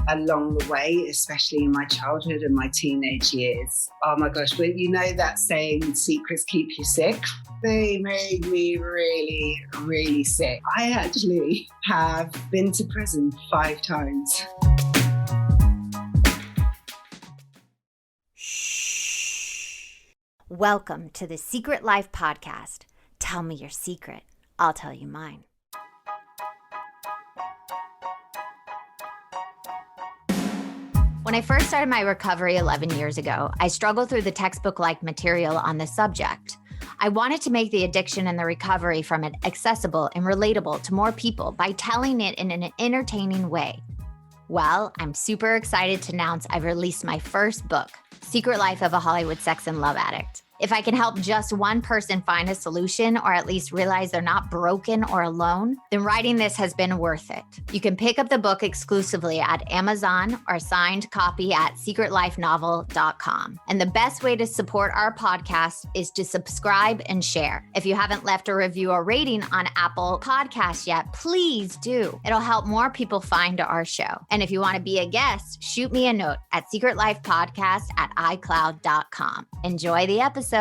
along the way, especially in my childhood and my teenage years. Oh my gosh, but you know that saying, secrets keep you sick? They made me really, really sick. I actually have been to prison 5 times. Welcome to the Secret Life Podcast. Tell me your secret. I'll tell you mine. When I first started my recovery 11 years ago, I struggled through the textbook-like material on this subject. I wanted to make the addiction and the recovery from it accessible and relatable to more people by telling it in an entertaining way. Well, I'm super excited to announce I've released my first book, Secret Life of a Hollywood Sex and Love Addict. If I can help just one person find a solution or at least realize they're not broken or alone, then writing this has been worth it. You can pick up the book exclusively at Amazon or signed copy at secretlifenovel.com. And the best way to support our podcast is to subscribe and share. If you haven't left a review or rating on Apple Podcasts yet, please do. It'll help more people find our show. And if you want to be a guest, shoot me a note at secretlifepodcast@icloud.com. Enjoy the episode.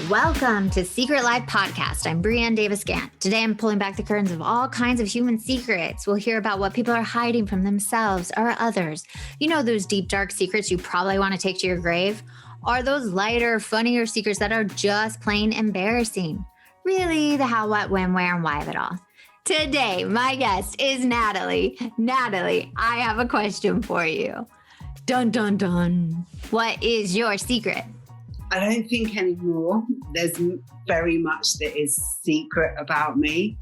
Welcome to Secret Life Podcast. I'm Brianne Davis-Gant. Today I'm pulling back the curtains of all kinds of human secrets. We'll hear about what people are hiding from themselves or others. You know those deep, dark secrets you probably want to take to your grave? Or those lighter, funnier secrets that are just plain embarrassing? Really, the how, what, when, where, and why of it all. Today, my guest is Natalie. Natalie, I have a question for you. Dun, dun, dun. What is your secret? I don't think anymore there's very much that is secret about me,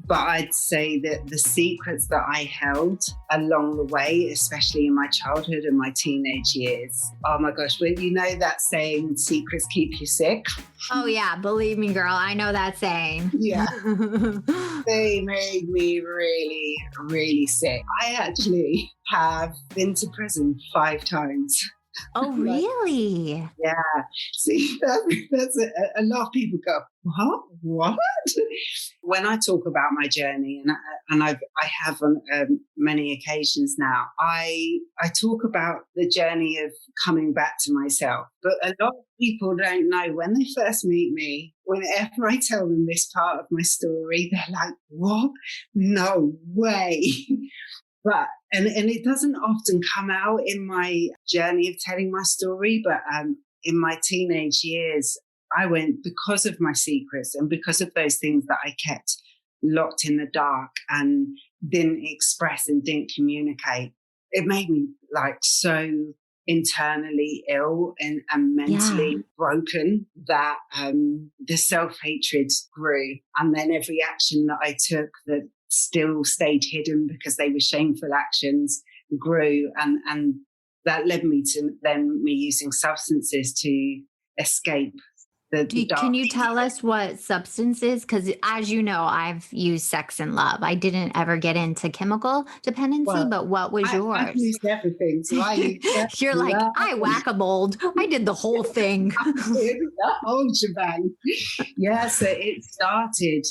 but I'd say that the secrets that I held along the way, especially in my childhood and my teenage years, oh my gosh, well, you know that saying, secrets keep you sick? Oh yeah, believe me, girl, I know that saying. Yeah. They made me really, really sick. I actually have been to prison 5 times. Oh, really? Yeah. See, that's a lot of people go, what? When I talk about my journey, and I have on many occasions now, I talk about the journey of coming back to myself. But a lot of people don't know when they first meet me, whenever I tell them this part of my story, they're like, what? No way. But, and it doesn't often come out in my journey of telling my story, but in my teenage years, I went, because of my secrets and because of those things that I kept locked in the dark and didn't express and didn't communicate, it made me like so internally ill and mentally broken that the self-hatred grew. And then every action that I took that still stayed hidden because they were shameful actions grew, and that led me to then me using substances to escape the dark. Can you tell us what substances? Because as you know, I've used sex and love. I didn't ever get into chemical dependency, but what was yours? I've used everything. So you're like, I whack-a-moled. I did the whole thing. The whole shebang. Yeah, so it started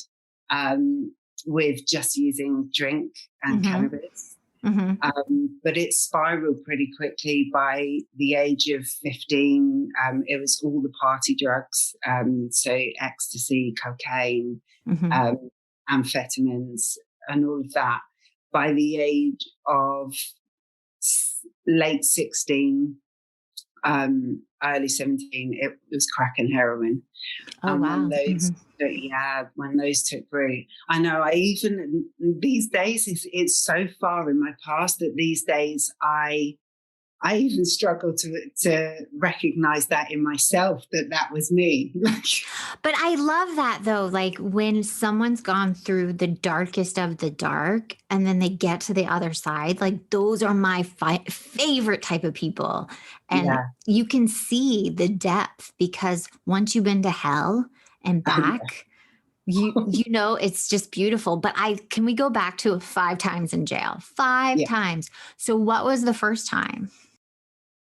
with just using drink and cannabis. But it spiraled pretty quickly. By the age of 15, it was all the party drugs. So ecstasy, cocaine, amphetamines, and all of that. By the age of late 16, early 17, it was crack and heroin. Oh, wow. When those took root. I know these days, it's so far in my past that these days I even struggle to recognize that in myself, that was me. But I love that though, like when someone's gone through the darkest of the dark and then they get to the other side, like those are my favorite type of people. And you can see the depth, because once you've been to hell and back, you know, it's just beautiful. But can we go back to 5 times in jail? 5 times. So what was the first time?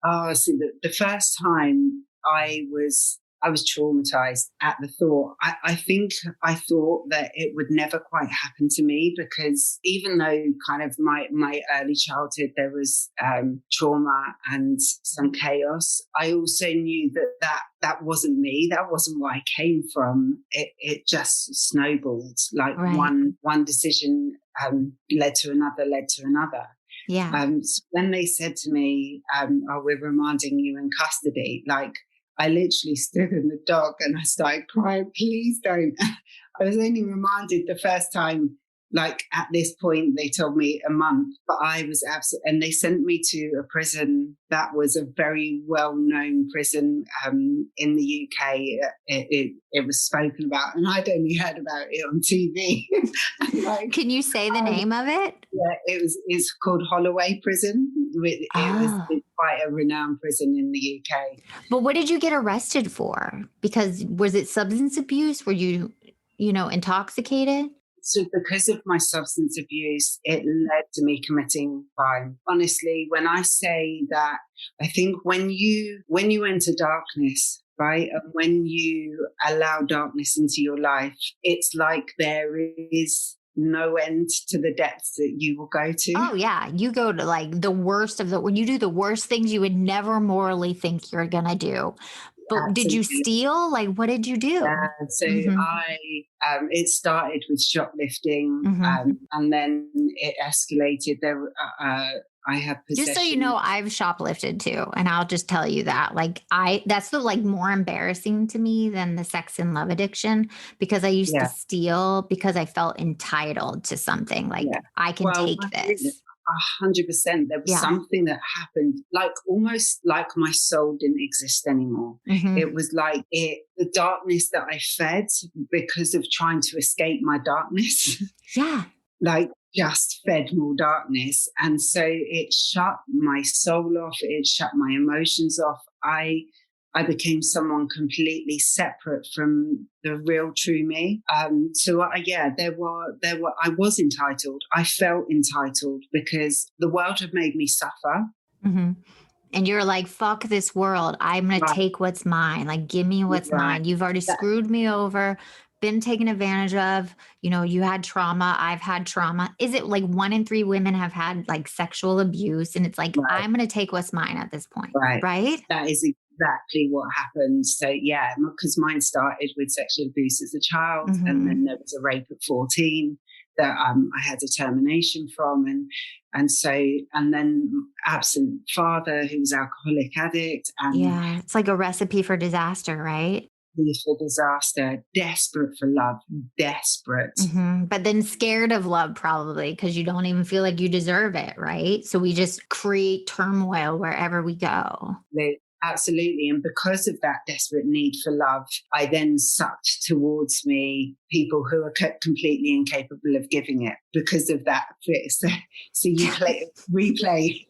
Oh, see, the first time I was I was traumatized at the thought. I think I thought that it would never quite happen to me, because even though kind of my early childhood, there was trauma and some chaos, I also knew that wasn't me. That wasn't where I came from. It just snowballed. Like one decision led to another. Yeah. So when they said to me, we're remanding you in custody, like, I literally stood in the dock and I started crying, please don't. I was only remanded the first time, like at this point, they told me a month, but I was absent. And they sent me to a prison that was a very well-known prison in the UK. It was spoken about, and I'd only heard about it on TV. Like, can you say the name of it? Yeah, it's called Holloway Prison. It's quite a renowned prison in the UK. But what did you get arrested for? Because was it substance abuse? Were you intoxicated? So because of my substance abuse, it led to me committing crime. Honestly, when I say that, I think when you enter darkness, right, and when you allow darkness into your life, it's like there is no end to the depths that you will go to. Oh yeah. You go to like the worst when you do the worst things you would never morally think you're going to do. But Absolutely. Did you steal? Like, what did you do? Yeah, so it started with shoplifting, and then it escalated. I have possession. Just so you know, I've shoplifted too. And I'll just tell you that, like, that's the more embarrassing to me than the sex and love addiction, because I used to steal because I felt entitled to something. Like, I can take this. 100%. There was something that happened, like almost like my soul didn't exist anymore. It was like the darkness that I fed because of trying to escape my darkness. Yeah. Like just fed more darkness. And so it shut my soul off. It shut my emotions off. I became someone completely separate from the real true me. I was entitled. I felt entitled because the world had made me suffer. And you're like, fuck this world. I'm going to take what's mine. Like, give me what's mine. You've already screwed me over, been taken advantage of. You had trauma. I've had trauma. Is it like 1 in 3 women have had like sexual abuse? And it's like, I'm going to take what's mine at this point. Right? That is exactly what happened. So yeah, because mine started with sexual abuse as a child, and then there was a rape at 14 that I had a termination from, and then absent father who was alcoholic addict, and it's like a recipe for disaster, right? For disaster, desperate for love, desperate. But then scared of love, probably, because you don't even feel like you deserve it, right? So we just create turmoil wherever we go. Absolutely. And because of that desperate need for love, I then sucked towards me people who are completely incapable of giving it because of that. So you replay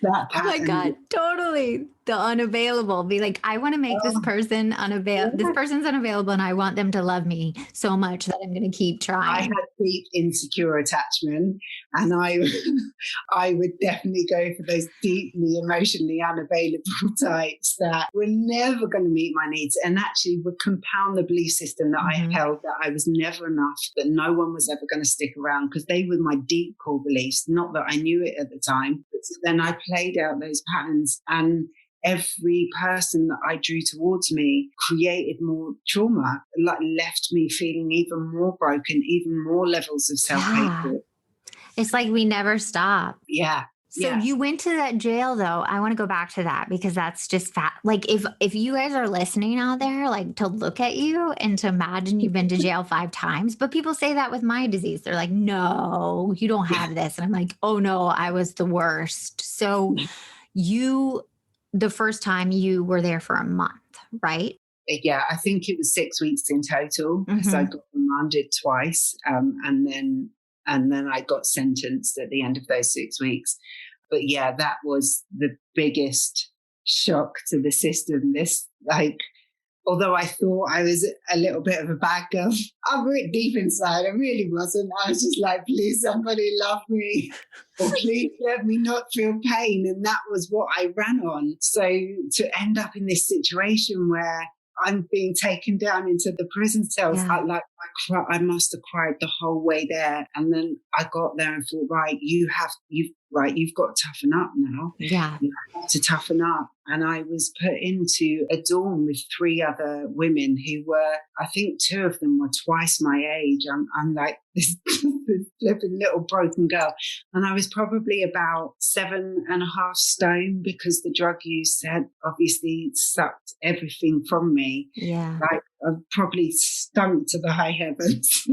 that pattern. Oh my God, totally. The unavailable. Be like, I want to make this person unavailable. This person's unavailable and I want them to love me so much that I'm going to keep trying. I had deep insecure attachment, and I would definitely go for those deeply emotionally unavailable types that were never going to meet my needs, and actually would compound the belief system that I held, that I was never enough, that no one was ever going to stick around, because they were my deep core beliefs. Not that I knew it at the time, but then I played out those patterns, and every person that I drew towards me created more trauma, like left me feeling even more broken, even more levels of self-hatred. It's like we never stop. Yeah. So you went to that jail, though. I want to go back to that, because that's just like, if you guys are listening out there, like, to look at you and to imagine you've been to jail 5 times, but people say that with my disease. They're like, no, you don't have this. And I'm like, oh no, I was the worst. So the first time you were there for a month, right? Yeah, I think it was 6 weeks in total, because I got remanded twice, and then I got sentenced at the end of those 6 weeks. But yeah, that was the biggest shock to the system. Although I thought I was a little bit of a bad girl, I'm really deep inside, I really wasn't. I was just like, please, somebody love me, or please let me not feel pain. And that was what I ran on. So to end up in this situation where I'm being taken down into the prison cells. Yeah. I must have cried the whole way there. And then I got there and thought, right, you've got to toughen up now. Yeah. You have to toughen up. And I was put into a dorm with 3 other women who were, I think 2 of them were twice my age. I'm like this flipping little broken girl. And I was probably about 7.5 stone because the drug use had obviously sucked everything from me. Yeah. Like I probably stunk to the high heavens.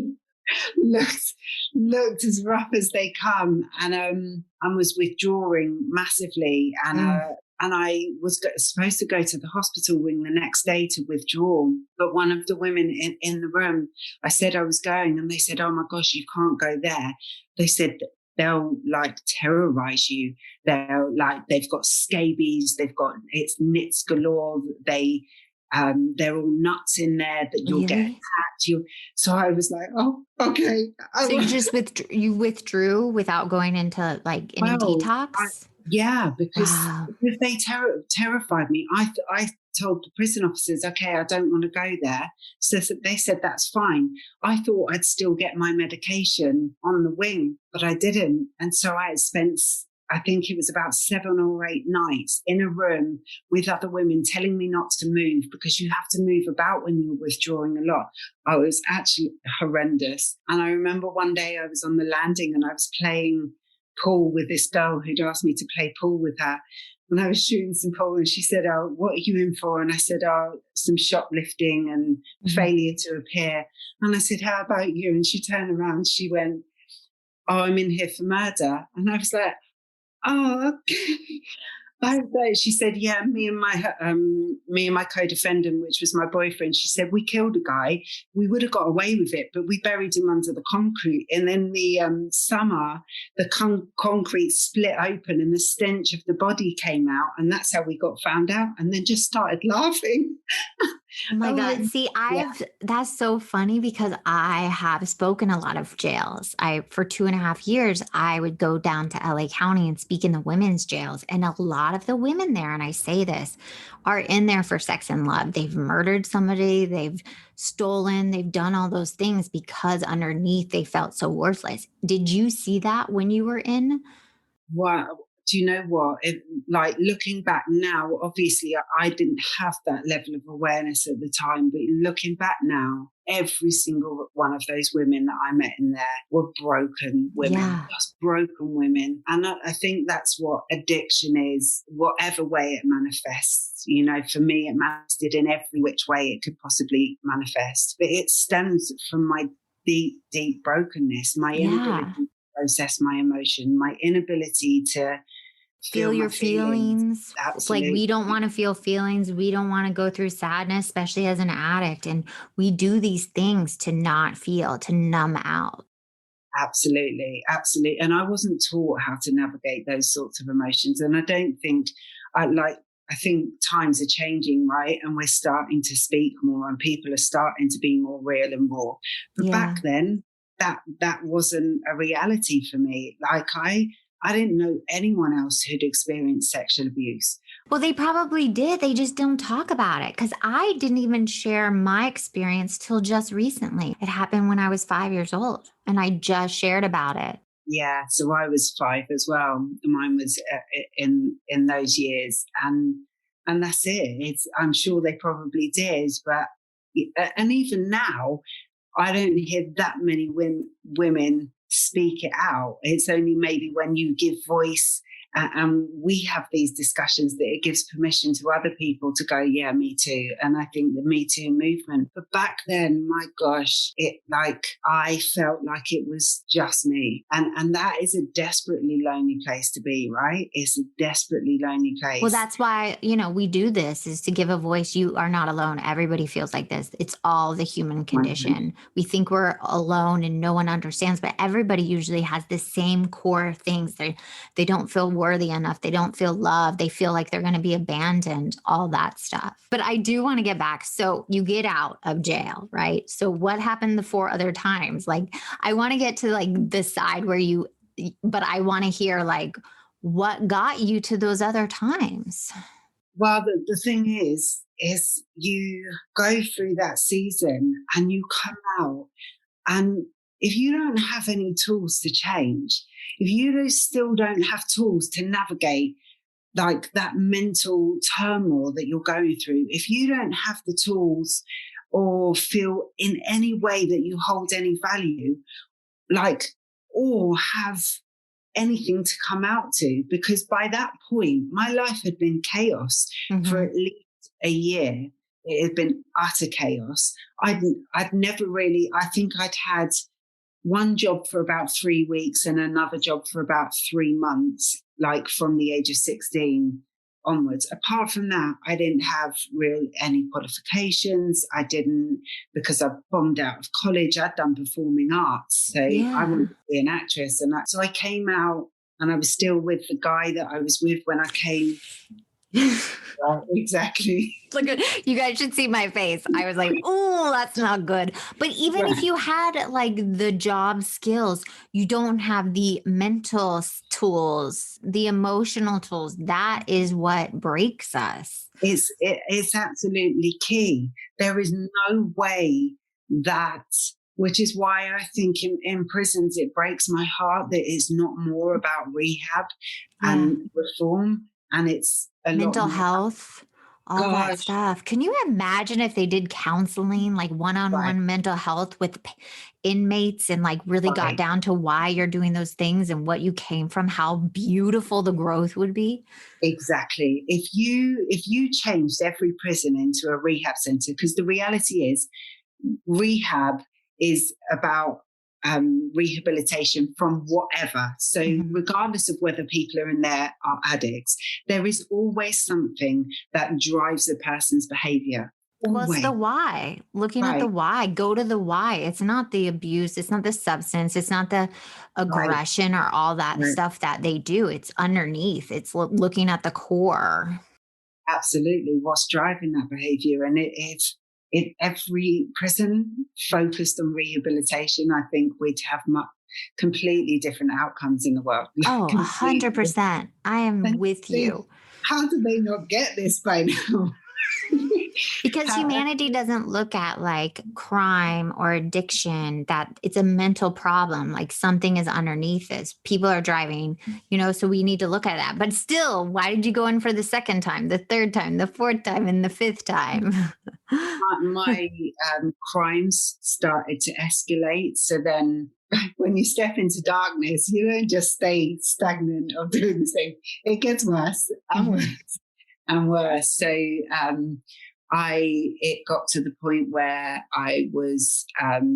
looked as rough as they come, and was withdrawing massively, and I was supposed to go to the hospital wing the next day to withdraw, but one of the women in the room, I said I was going, and they said, oh my gosh, you can't go there. They said they'll like terrorize you. They've got scabies, it's nits galore. They're all nuts in there that you'll get attacked. So I was like, oh, okay. So you just withdrew without going into like any detox? Because they terrified me. I told the prison officers, okay, I don't want to go there. So they said, that's fine. I thought I'd still get my medication on the wing, but I didn't. And so I had spent, I think it was about 7 or 8 nights in a room with other women telling me not to move because you have to move about when you're withdrawing a lot. I was actually horrendous. And I remember one day I was on the landing and I was playing pool with this girl who'd asked me to play pool with her. And I was shooting some pool and she said, oh, what are you in for? And I said, oh, some shoplifting and failure to appear. And I said, how about you? And she turned around, she went, oh, I'm in here for murder. And I was like, oh, okay. She said, yeah, me and my co-defendant, which was my boyfriend, she said, we killed a guy. We would have got away with it, but we buried him under the concrete. And in the summer, the concrete split open and the stench of the body came out. And that's how we got found out. And then just started laughing. Oh my God. See, that's so funny because I have spoken a lot of jails. For 2.5 years, I would go down to LA County and speak in the women's jails. And a lot of the women there, and I say this, are in there for sex and love. They've murdered somebody, they've stolen, they've done all those things because underneath they felt so worthless. Did you see that when you were in? Wow. Do you know what? Looking back now, obviously I didn't have that level of awareness at the time, but looking back now, every single one of those women that I met in there were broken women, just broken women. And I think that's what addiction is, whatever way it manifests. You know, for me, it manifested in every which way it could possibly manifest. But it stems from my deep, deep brokenness, my inability to process my emotion, my inability to feel your feelings. Absolutely. It's like we don't want to feel feelings. We don't want to go through sadness, especially as an addict. And we do these things to not feel, to numb out. Absolutely. Absolutely. And I wasn't taught how to navigate those sorts of emotions. And I don't think I think times are changing, right? And we're starting to speak more and people are starting to be more real and raw. But back then, that wasn't a reality for me. Like I didn't know anyone else who'd experienced sexual abuse. Well, they probably did. They just don't talk about it because I didn't even share my experience till just recently. It happened when I was 5 years old and I just shared about it. Yeah, so I was 5 as well. Mine was in those years. And that's it. I'm sure they probably did. But, and even now, I don't hear that many women speak it out. It's only maybe when you give voice and we have these discussions that it gives permission to other people to go, yeah, me too. And I think the Me Too movement. But back then, my gosh, I felt like it was just me. And that is a desperately lonely place to be, right? It's a desperately lonely place. Well, that's why, we do this is to give a voice. You are not alone. Everybody feels like this. It's all the human condition. Mm-hmm. We think we're alone and no one understands, but everybody usually has the same core things. They don't feel worthy enough. They don't feel loved. They feel like they're going to be abandoned, all that stuff. But I do want to get back. So you get out of jail, right? So what happened the 4 other times? Like, I want to get to like the side where but I want to hear like what got you to those other times. Well, the thing is you go through that season and you come out, and if you don't have any tools to change, if you still don't have tools to navigate like that mental turmoil that you're going through, if you don't have the tools or feel in any way that you hold any value, like, or have anything to come out to, because by that point, my life had been chaos for at least a year. It had been utter chaos. I'd never really, I think I'd had one job for about 3 weeks and another job for about 3 months, like from the age of 16 onwards. Apart from that, I didn't have really any qualifications. I didn't, because I bombed out of college. I'd done performing arts, so I wanted to be an actress. And so I came out, and I was still with the guy that I was with when I came. Exactly. Look, you guys should see my face. I was like, oh, that's not good. But even if you had like the job skills, you don't have the mental tools, the emotional tools. That is what breaks us. It's absolutely key. There is no way that, which is why I think in prisons, it breaks my heart that it's not more about rehab and reform. And it's a mental lot health, all that stuff. Can you imagine if they did counseling, like one-on-one mental health with inmates, and like really got down to why you're doing those things and what you came from, how beautiful the growth would be? Exactly. If you changed every prison into a rehab center, because the reality is rehab is about rehabilitation from whatever. So regardless of whether people are in there are addicts, there is always something that drives a person's behavior. Well, it's the why. Looking at the why. Go to the why. It's not the abuse. It's not the substance. It's not the aggression or all that stuff that they do. It's underneath. It's looking at the core. Absolutely. What's driving that behavior? And if every prison focused on rehabilitation, I think we'd have completely different outcomes in the world. Oh, 100%. I am with you. How do they not get this by now? Because humanity doesn't look at like crime or addiction, that it's a mental problem, like something is underneath this. People are driving, so we need to look at that. But still, why did you go in for the second time, the third time, the fourth time, and the fifth time? My crimes started to escalate. So then when you step into darkness, you don't just stay stagnant or doing the same. It gets worse and worse and worse. So it got to the point where I was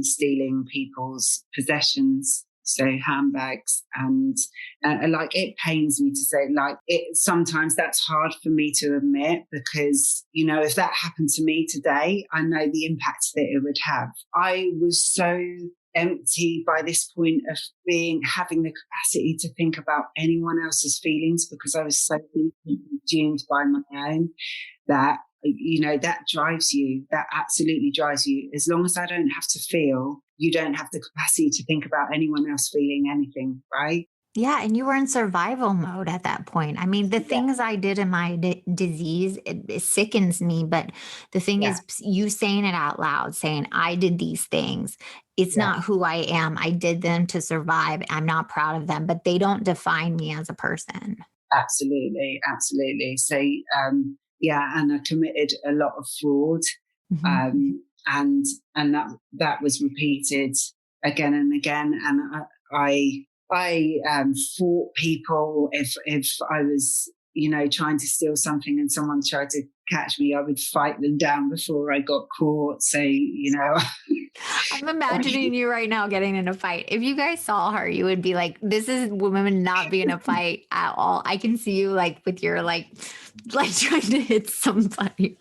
stealing people's possessions, so handbags, and like, it pains me to say, like, sometimes that's hard for me to admit, because if that happened to me today, I know the impact that it would have. I was so empty by this point of having the capacity to think about anyone else's feelings, because I was so consumed by my own, that that drives you. That absolutely drives you. As long as I don't have to feel, you don't have the capacity to think about anyone else feeling anything, right? Yeah. And you were in survival mode at that point. I mean, the things I did in my disease, it sickens me. But the thing is, you saying it out loud, saying, I did these things. It's not who I am. I did them to survive. I'm not proud of them, but they don't define me as a person. Absolutely. Absolutely. So, and I committed a lot of fraud, and that was repeated again and again. And I fought people if I was, trying to steal something and someone tried to catch me, I would fight them down before I got caught. So, I'm imagining you right now getting in a fight. If you guys saw her, you would be like, this is women not be in a fight at all. I can see you like with your like trying to hit somebody.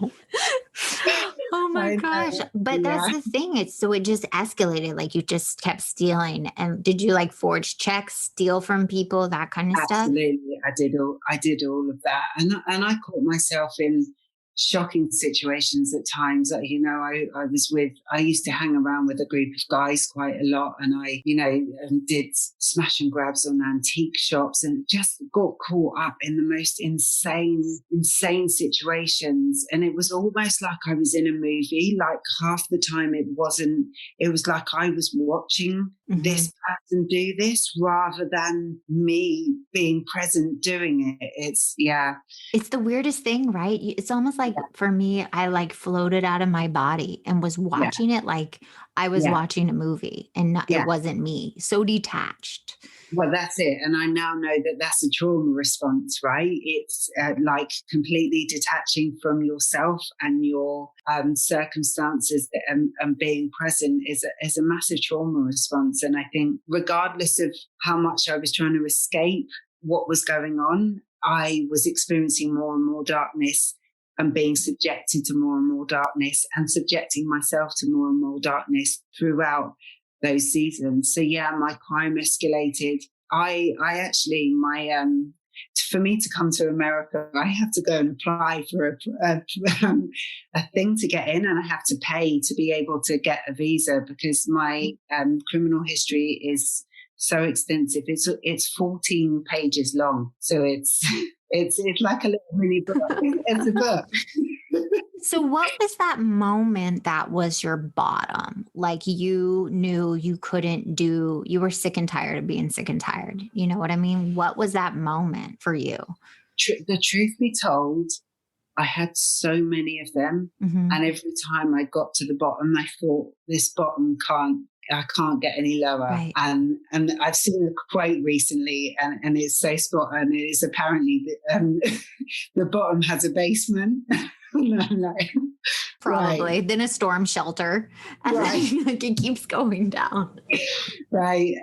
Oh my gosh. But that's the thing. It just escalated. Like, you just kept stealing. And did you like forge checks, steal from people, that kind of stuff? Absolutely. I did all of that. And I caught myself in shocking situations at times. I used to hang around with a group of guys quite a lot, and I, did smash and grabs on antique shops and just got caught up in the most insane situations. And it was almost like I was in a movie. Like half the time it was like I was watching this person do this rather than me being present doing it. It's the weirdest thing, right? It's almost like for me, I like floated out of my body and was watching it like I was watching a movie and it wasn't me. So detached. Well, that's it. And I now know that that's a trauma response, right? It's like completely detaching from yourself and your circumstances and being present is a massive trauma response. And I think regardless of how much I was trying to escape what was going on, I was experiencing more and more darkness and being subjected to more and more darkness and subjecting myself to more and more darkness throughout those seasons. So my crime escalated. I actually, for me to come to America, I have to go and apply for a thing to get in, and I have to pay to be able to get a visa because my criminal history is so extensive. It's 14 pages long. So it's like a little mini book. It's a book. So what was that moment that was your bottom? Like you knew you were sick and tired of being sick and tired. You know what I mean? What was that moment for you? The truth be told, I had so many of them. And every time I got to the bottom, I thought this bottom I can't get any lower. Right. And I've seen a quote recently and it's so spot on. It is apparently the bottom has a basement. And I'm like, probably. Right. Then a storm shelter. And then like it keeps going down. Right.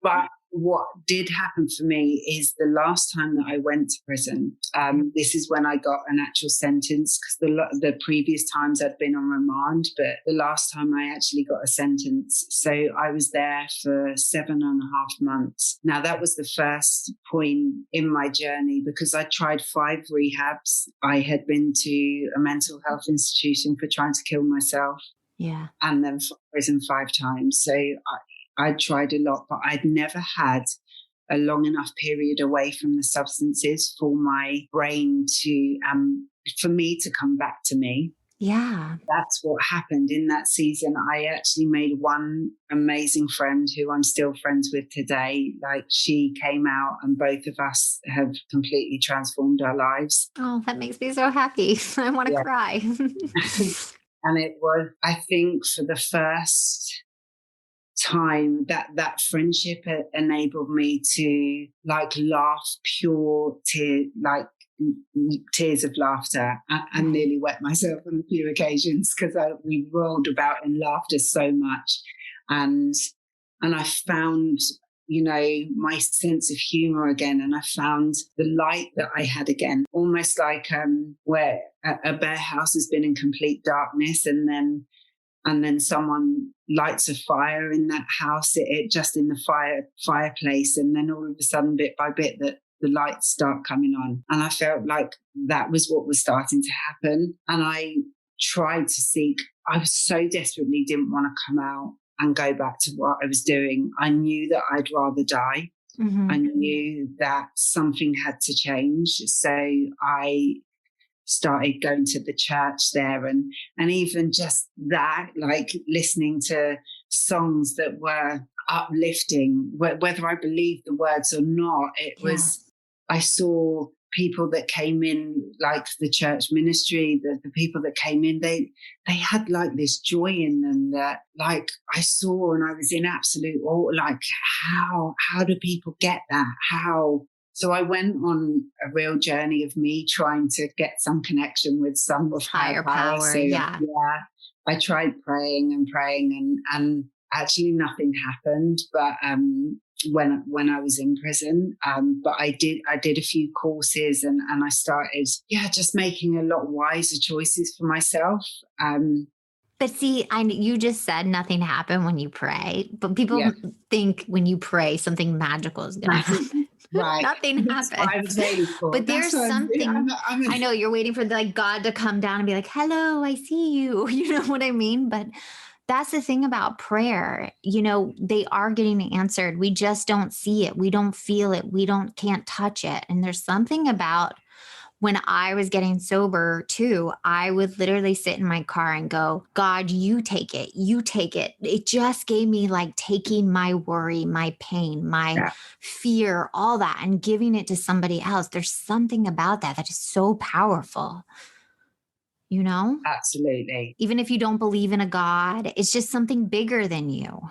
But what did happen for me is the last time that I went to prison, this is when I got an actual sentence, because the previous times I'd been on remand, but the last time I actually got a sentence. So I was there for 7.5 months. Now that was the first point in my journey because I tried 5 rehabs. I had been to a mental health institution for trying to kill myself. Yeah. And then prison 5 times. So I tried a lot, but I'd never had a long enough period away from the substances for my brain for me to come back to me. Yeah. That's what happened in that season. I actually made one amazing friend who I'm still friends with today. Like she came out and both of us have completely transformed our lives. Oh, that makes me so happy. I want to cry. And it was, I think for the first time that friendship enabled me to like laugh pure tears of laughter and nearly wet myself on a few occasions because we rolled about in laughter so much and I found my sense of humor again, and I found the light that I had again, almost like where a bare house has been in complete darkness and then someone lights a fire in that house, it just in the fireplace. And then all of a sudden, bit by bit, the lights start coming on. And I felt like that was what was starting to happen. And I tried to I was so desperately didn't want to come out and go back to what I was doing. I knew that I'd rather die. I knew that something had to change. So I started going to the church there and even just that, like listening to songs that were uplifting, whether I believed the words or not. It was, I saw people that came in, like the church ministry, the people that came in, they had like this joy in them that like I saw, and I was in absolute awe, like how do people get that? How? So I went on a real journey of me trying to get some connection with some of higher power. So, I tried praying and actually nothing happened. But when I was in prison, but I did a few courses and I started, just making a lot wiser choices for myself. But see, you just said nothing happened when you pray, but people think when you pray, something magical is going to happen. Right. Nothing That's what I was happens. waiting for. But That's there's what something, I'm I know you're waiting for like God to come down and be like, hello, I see you. You know what I mean? But that's the thing about prayer. You know, they are getting answered. We just don't see it. We don't feel it. Can't touch it. And there's something about when I was getting sober too, I would literally sit in my car and go, God, you take it. You take it. It just gave me like taking my worry, my pain, my fear, all that, and giving it to somebody else. There's something about that is so powerful, you know? Absolutely. Even if you don't believe in a God, it's just something bigger than you.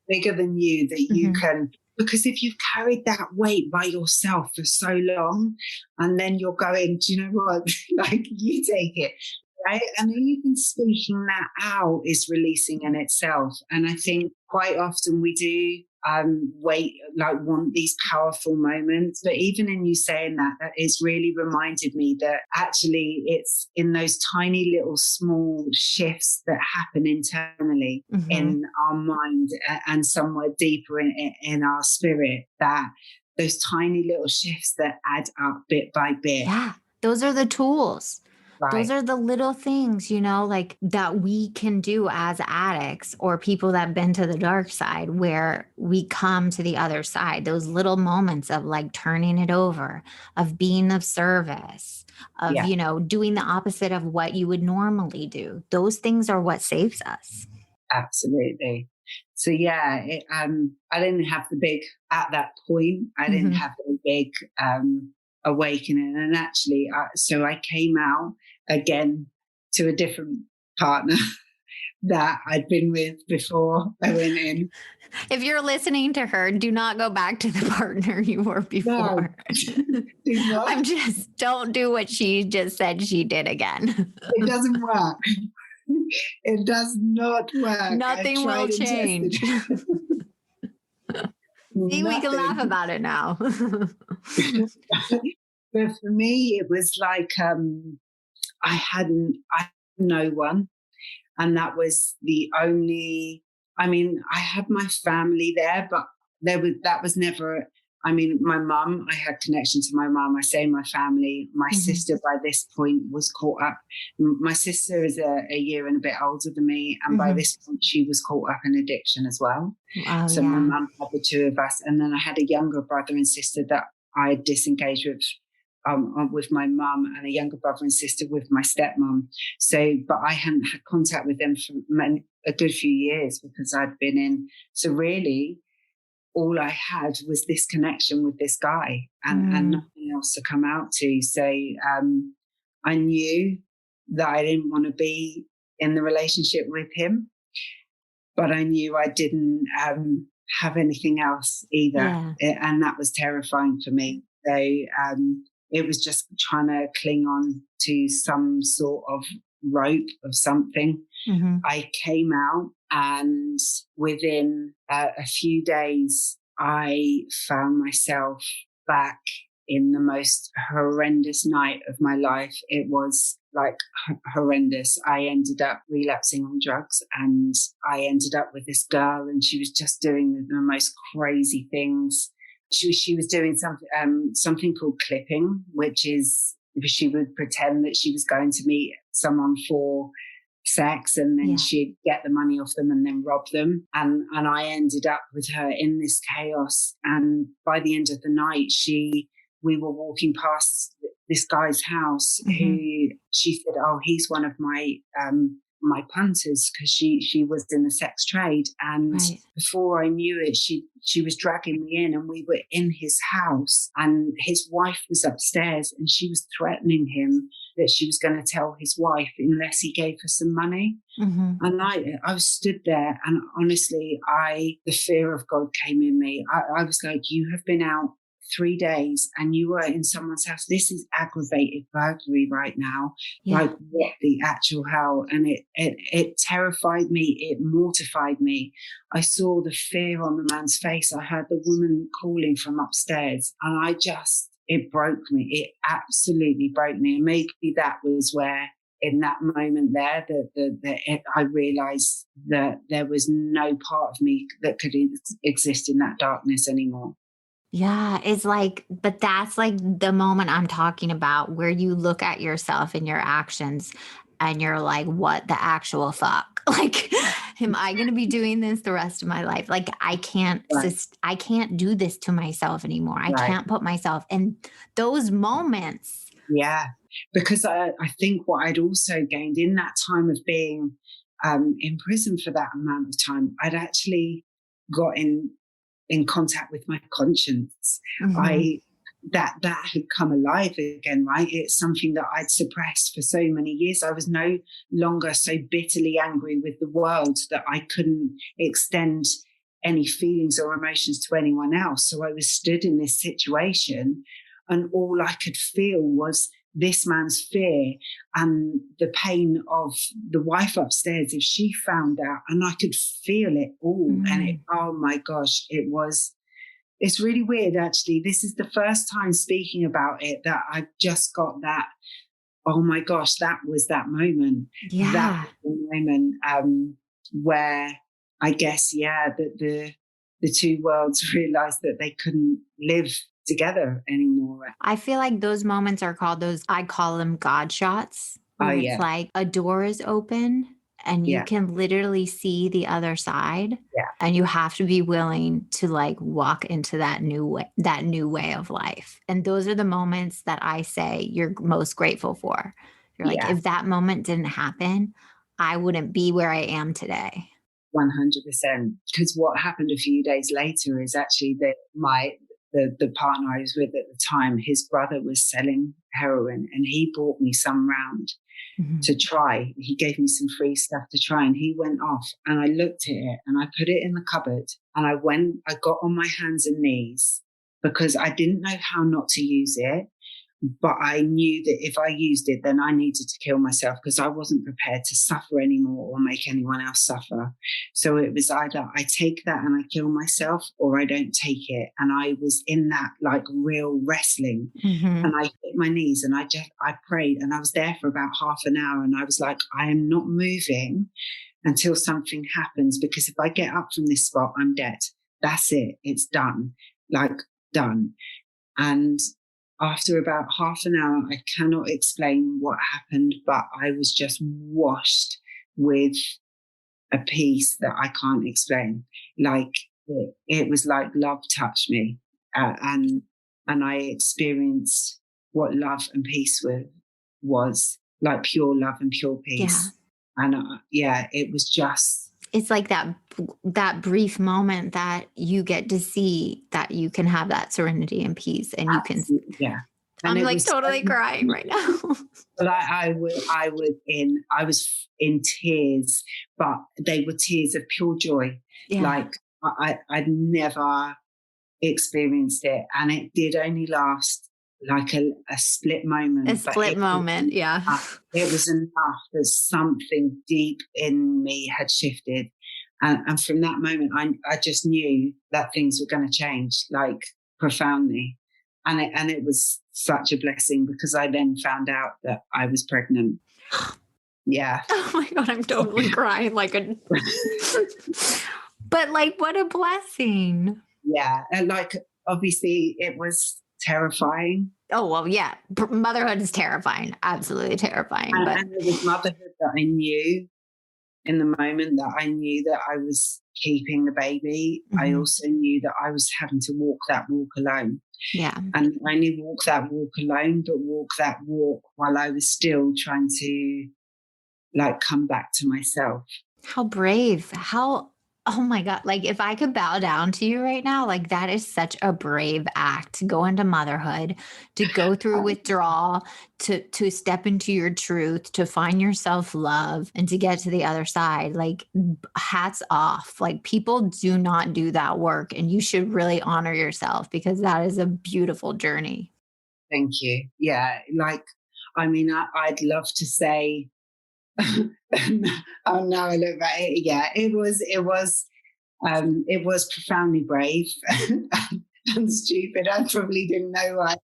Bigger than you that you can, because if you've carried that weight by yourself for so long, and then you're going, do you know what? Like, you take it, right? And then even speaking that out is releasing in itself. And I think quite often we do want these powerful moments. But even in you saying that, that has really reminded me that actually it's in those tiny little small shifts that happen internally in our mind and somewhere deeper in our spirit, that those tiny little shifts that add up bit by bit. Yeah, those are the tools. Right. Those are the little things, you know, like that we can do as addicts or people that have been to the dark side, where we come to the other side. Those little moments of like turning it over, of being of service, of, you know, doing the opposite of what you would normally do. Those things are what saves us. Absolutely. So I didn't have the big, at that point, I didn't have the big awakening. And actually, so I came out again to a different partner that I'd been with before I went in. If you're listening to her, do not go back to the partner you were before. No. Don't do what she just said she did again. It doesn't work. It does not work. Nothing will change. See, we can laugh about it now. But for me, it was like I had no one. And that was the only, I mean, I had my family there, but that was never, I mean, my mum, I had connection to my mum. I say my family. My sister by this point was caught up. My sister is a year and a bit older than me. And by this point, she was caught up in addiction as well. Oh, so my mum had the two of us. And then I had a younger brother and sister that I disengaged with my mum, and a younger brother and sister with my stepmom. So, but I hadn't had contact with them for a good few years because I'd been in. So really, all I had was this connection with this guy and nothing else to come out to. So I knew that I didn't want to be in the relationship with him, but I knew I didn't have anything else either. And that was terrifying for me. So it was just trying to cling on to some sort of rope of something. I came out, and within a few days, I found myself back in the most horrendous night of my life. It was like horrendous. I ended up relapsing on drugs, and I ended up with this girl, and she was just doing the most crazy things. She was doing something called clipping, which is she would pretend that she was going to meet someone for sex, and then she'd get the money off them and then rob them. And I ended up with her in this chaos. And by the end of the night, we were walking past this guy's house who she said, oh, he's one of my punters, because she was in the sex trade. And before I knew it, she was dragging me in, and we were in his house, and his wife was upstairs, and she was threatening him that she was going to tell his wife unless he gave her some money. And I was stood there, and honestly, the fear of God came in me. I was like, you have been out 3 days and you were in someone's house. This is aggravated burglary right now. Like, what the actual hell? And it terrified me. It mortified me. I saw the fear on the man's face. I heard the woman calling from upstairs, and it broke me. It absolutely broke me. And maybe that was where, in that moment there, I realized that there was no part of me that could exist in that darkness anymore. Yeah, it's like, but that's like the moment I'm talking about where you look at yourself and your actions and you're like, what the actual fuck? Like, am I going to be doing this the rest of my life? Like, Right, I can't do this to myself anymore. I right. can't put myself in those moments. Yeah. Because I think what I'd also gained in that time of being in prison for that amount of time, I'd actually got in contact with my conscience. Mhm. I that had come alive again, right? It's something that I'd suppressed for so many years. I was no longer so bitterly angry with the world that I couldn't extend any feelings or emotions to anyone else. So I was stood in this situation, and all I could feel was this man's fear and the pain of the wife upstairs if she found out, and I could feel it all. And Mm. oh my gosh, it's really weird actually. This is the first time speaking about it that I just got that, oh my gosh, that was that moment. That Yeah. was the moment where I guess, yeah, that the two worlds realized that they couldn't live together anymore. I feel like those moments are called I call them God shots, Oh where it's yeah, like a door is open and you yeah, can literally see the other side. yeah, And you have to be willing to like walk into that new way of life. And those are the moments that I say you're most grateful for. You're like, yeah. if that moment didn't happen, I wouldn't be where I am today. 100%. Because what happened a few days later is actually that the partner I was with at the time, his brother was selling heroin, and he bought me some round Mhm. to try. He gave me some free stuff to try, and he went off, and I looked at it and I put it in the cupboard, and I got on my hands and knees because I didn't know how not to use it. But I knew that if I used it, then I needed to kill myself because I wasn't prepared to suffer anymore or make anyone else suffer. So it was either I take that and I kill myself, or I don't take it. And I was in that like real wrestling. And Mhm. I hit my knees and I prayed, and I was there for about half an hour, and I was like, I am not moving until something happens, because if I get up from this spot, I'm dead. That's it. It's done. Like, done. And after about half an hour, I cannot explain what happened, but I was just washed with a peace that I can't explain. Like it was like love touched me, and I experienced what love and peace was like, pure love and pure Yeah. peace. And yeah, it was just It's like that brief moment that you get to see that you can have that serenity and peace and you can absolutely, yeah. And I'm it like was so, totally crying right now. but I was in tears, but they were tears of pure joy. Yeah. Like I'd never experienced it, and it did only last like a split A moment, but split moment. Yeah. it was enough that something deep in me had shifted. And from that moment, I just knew that things were going to change, like profoundly. And it was such a blessing because I then found out that I was pregnant. Yeah. Oh my God, I'm totally crying like a but like what a blessing. Yeah. And like, obviously, it was terrifying. Oh well, yeah. Motherhood is terrifying. Absolutely terrifying. But And it was motherhood that I knew in the moment, that I knew that I was keeping the baby. I mhm, also knew that I was having to walk that walk alone. yeah. And not only walk that walk alone, but walk that walk while I was still trying to like come back to myself. How brave. How oh my God. Like if I could bow down to you right now, like that is such a brave act to go into motherhood, to go through Um, withdrawal, to step into your truth, to find your self-love and to get to the other side. Like hats off. Like people do not do that work and you should really honor yourself because that is a beautiful journey. Thank you. Yeah, like I mean, I'd love to say. Oh, now I look back. Yeah, it was profoundly brave and stupid. I probably didn't know why.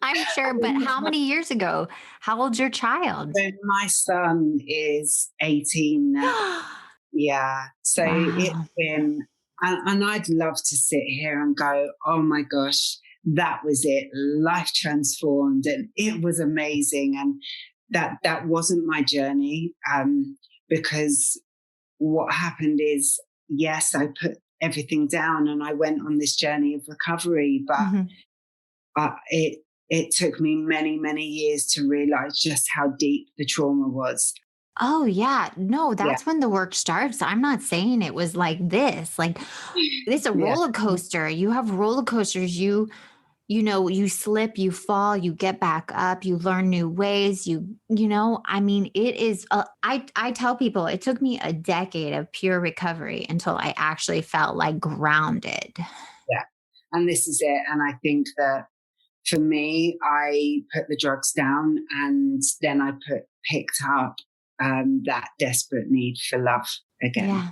I'm sure, but how many years ago? How old's your child? So my son is 18 now. Yeah. So it's Wow. been And I'd love to sit here and go, oh my gosh, that was it. Life transformed and it was amazing. And that wasn't my journey, because what happened is, yes, I put everything down and I went on this journey of recovery, but it took me many, many years to realize just how deep the trauma was. Oh, yeah. No, Yeah. that's when the work starts. I'm not saying it was like this. Like, it's a Yeah. roller coaster. You have roller coasters. You slip, you fall, you get back up, you learn new ways. I mean, it is, I tell people it took me a decade of pure recovery until I actually felt like grounded. Yeah. And this is it. And I think that for me, I put the drugs down and then I picked up that desperate need for love again. Yeah.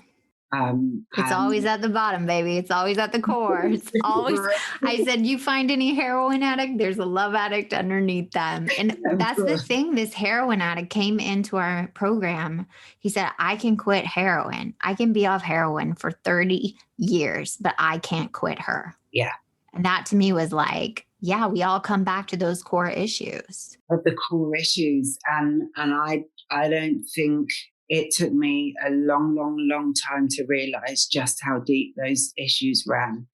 It's always at the bottom, baby. It's always at the core. It's always, I said, you find any heroin addict, there's a love addict underneath them. And that's the thing. This heroin addict came into our program. He said, I can quit heroin. I can be off heroin for 30 years, but I can't quit her. Yeah. And that to me was like, yeah, we all come back to those core issues. Of the core issues. And I don't think it took me a long, long, long time to realize just how deep those issues ran,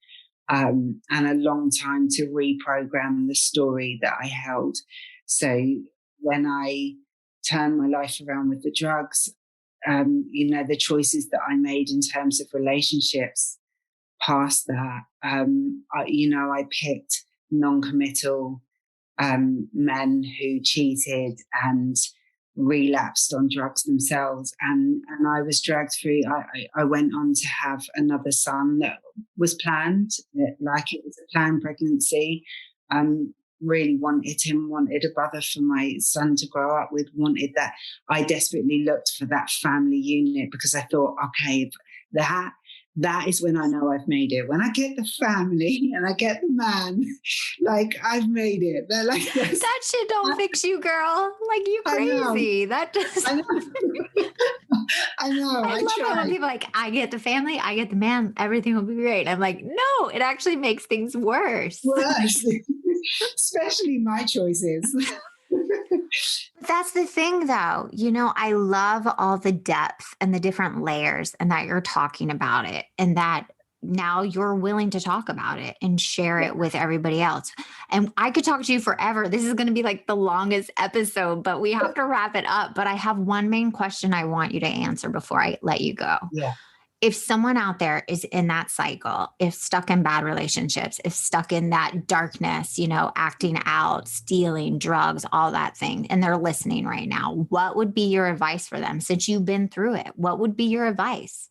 and a long time to reprogram the story that I held. So when I turned my life around with the drugs, the choices that I made in terms of relationships past that, I picked non-committal men who cheated and relapsed on drugs themselves, and I was dragged through. I went on to have another son that was planned, like it was a planned pregnancy. Really wanted a brother for my son to grow up with, wanted that. I desperately looked for that family unit because I thought, okay, that is when I know I've made it. When I get the family and I get the man, like I've made it. They're like, that shit don't fix you, girl. Like, you crazy. That does. I know. I know. I love it when people are like, I get the family, I get the man, everything will be great. I'm like, no, it actually makes things worse. Especially my choices. That's the thing, though. I love all the depth and the different layers and that you're talking about it and that now you're willing to talk about it and share it with everybody else. And I could talk to you forever. This is going to be like the longest episode, but we have to wrap it up. But I have one main question I want you to answer before I let you go. Yeah. If someone out there is in that cycle, if stuck in bad relationships, if stuck in that darkness, acting out, stealing, drugs, all that thing, and they're listening right now, what would be your advice for them since you've been through it? What would be your advice?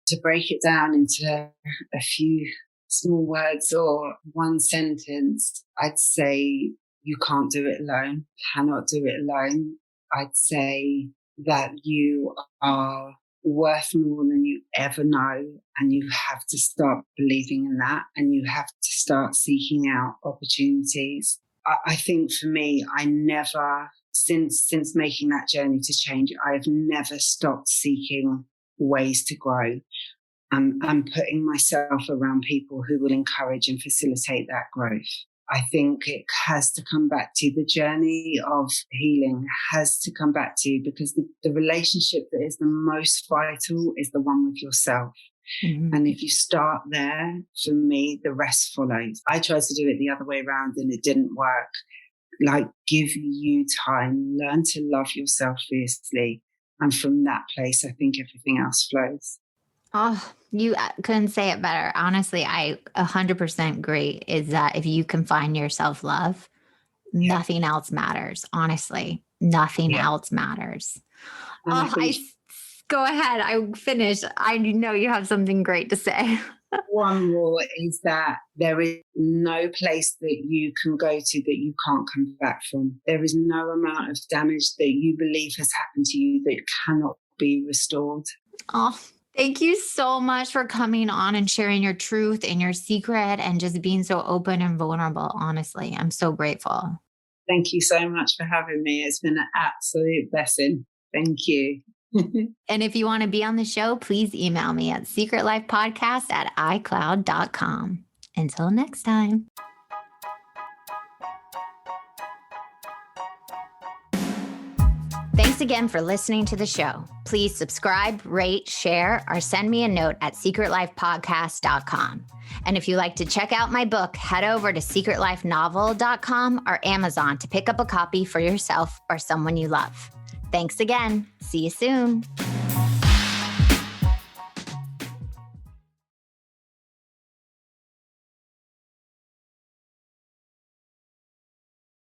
To break it down into a few small words or one sentence, I'd say you can't do it alone, cannot do it alone. I'd say that you are worth more than you ever know, and you have to start believing in that, and you have to start seeking out opportunities. I think for me, I never, since making that journey to change, I've never stopped seeking ways to grow and putting myself around people who will encourage and facilitate that growth. I think it has to come back to the journey of healing, has to come back to you, because the relationship that is the most vital is the one with yourself. Mm-hmm. And if you start there, for me, the rest follows. I tried to do it the other way around and it didn't work. Like, give you time, learn to love yourself fiercely. And from that place, I think everything else flows. Oh, you couldn't say it better. Honestly, I 100% agree is that if you can find your self-love, nothing else matters. Honestly, nothing else matters. Go ahead. I finished. I know you have something great to say. One more is that there is no place that you can go to that you can't come back from. There is no amount of damage that you believe has happened to you that cannot be restored. Oh, thank you so much for coming on and sharing your truth and your secret and just being so open and vulnerable. Honestly, I'm so grateful. Thank you so much for having me. It's been an absolute blessing. Thank you. And if you want to be on the show, please email me at secretlifepodcast@icloud.com. Until next time. Thanks again for listening to the show. Please subscribe, rate, share, or send me a note at secretlifepodcast.com. And if you'd like to check out my book, head over to secretlifenovel.com or Amazon to pick up a copy for yourself or someone you love. Thanks again. See you soon.